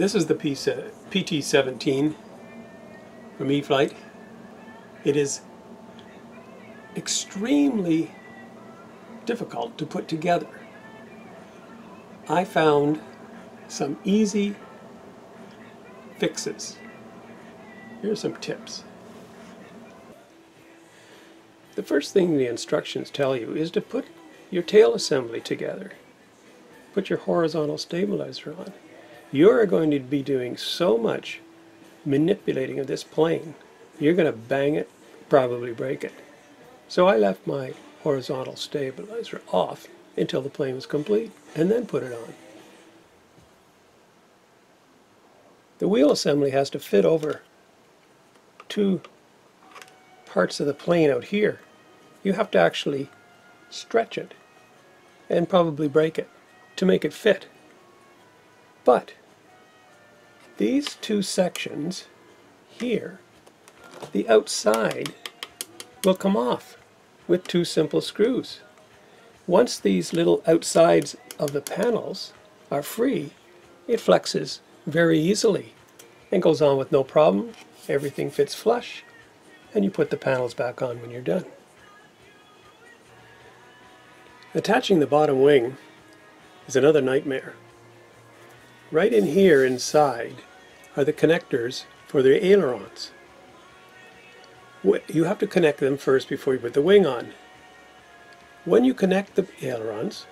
This is the PT-17 from E-Flite. It is extremely difficult to put together. I found some easy fixes. Here's some tips. The first thing the instructions tell you is to put your tail assembly together. Put your horizontal stabilizer on. You're going to be doing so much manipulating of this plane, you're going to bang it, probably break it. So I left my horizontal stabilizer off until the plane was complete, and then put it on. The wheel assembly has to fit over two parts of the plane out here. You have to actually stretch it and probably break it to make it fit. But these two sections here, the outside will come off with two simple screws. Once these little outsides of the panels are free, it flexes very easily and goes on with no problem. Everything fits flush, and you put the panels back on when you're done. Attaching the bottom wing is another nightmare. Right in here inside are the connectors for the ailerons. You have to connect them first before you put the wing on. When you connect the ailerons,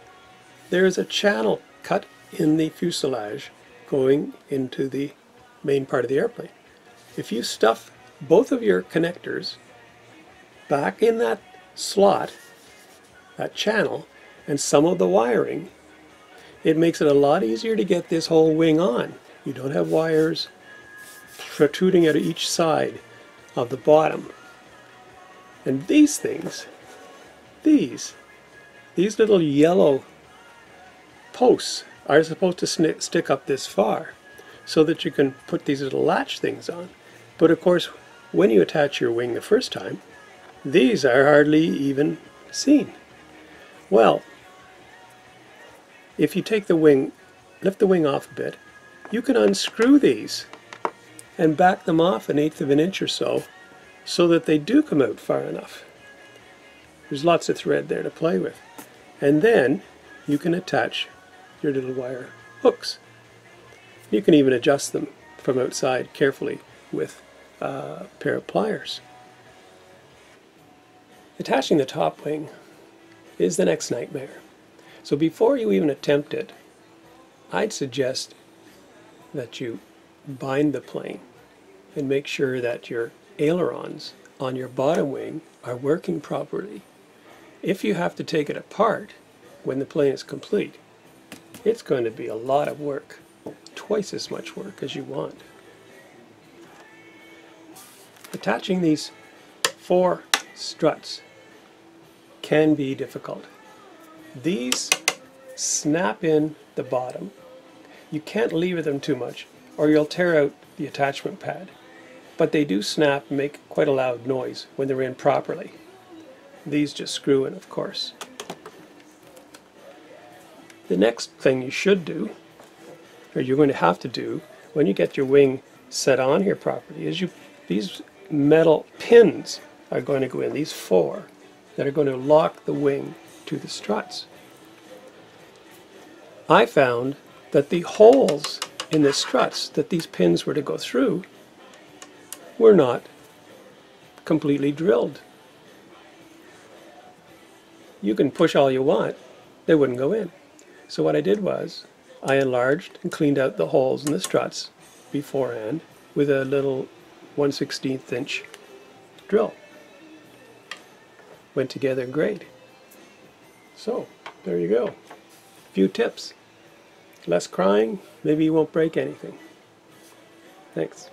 there is a channel cut in the fuselage going into the main part of the airplane. If you stuff both of your connectors back in that slot, that channel, and some of the wiring, it makes it a lot easier to get this whole wing on. You don't have wires protruding out of each side of the bottom. And these things, these little yellow posts are supposed to stick up this far so that you can put these little latch things on. But of course, when you attach your wing the first time, these are hardly even seen. Well, if you take the wing, lift the wing off a bit, you can unscrew these and back them off 1/8 of an inch or so that they do come out far enough. There's lots of thread there to play with. And then you can attach your little wire hooks. You can even adjust them from outside carefully with a pair of pliers. Attaching the top wing is the next nightmare. So before you even attempt it, I'd suggest that you bind the plane and make sure that your ailerons on your bottom wing are working properly. If you have to take it apart when the plane is complete, it's going to be a lot of work, twice as much work as you want. Attaching these 4 struts can be difficult. These snap in the bottom. You can't lever them too much or you'll tear out the attachment pad. But they do snap and make quite a loud noise when they're in properly. These just screw in, of course. The next thing you should do, or you're going to have to do, when you get your wing set on here properly, is these metal pins are going to go in, these 4, that are going to lock the wing to the struts. I found that the holes in the struts that these pins were to go through were not completely drilled. You can push all you want, they wouldn't go in. So what I did was I enlarged and cleaned out the holes in the struts beforehand with a little 1/16 inch drill. Went together great. So there you go. A few tips. Less crying, maybe you won't break anything. Thanks.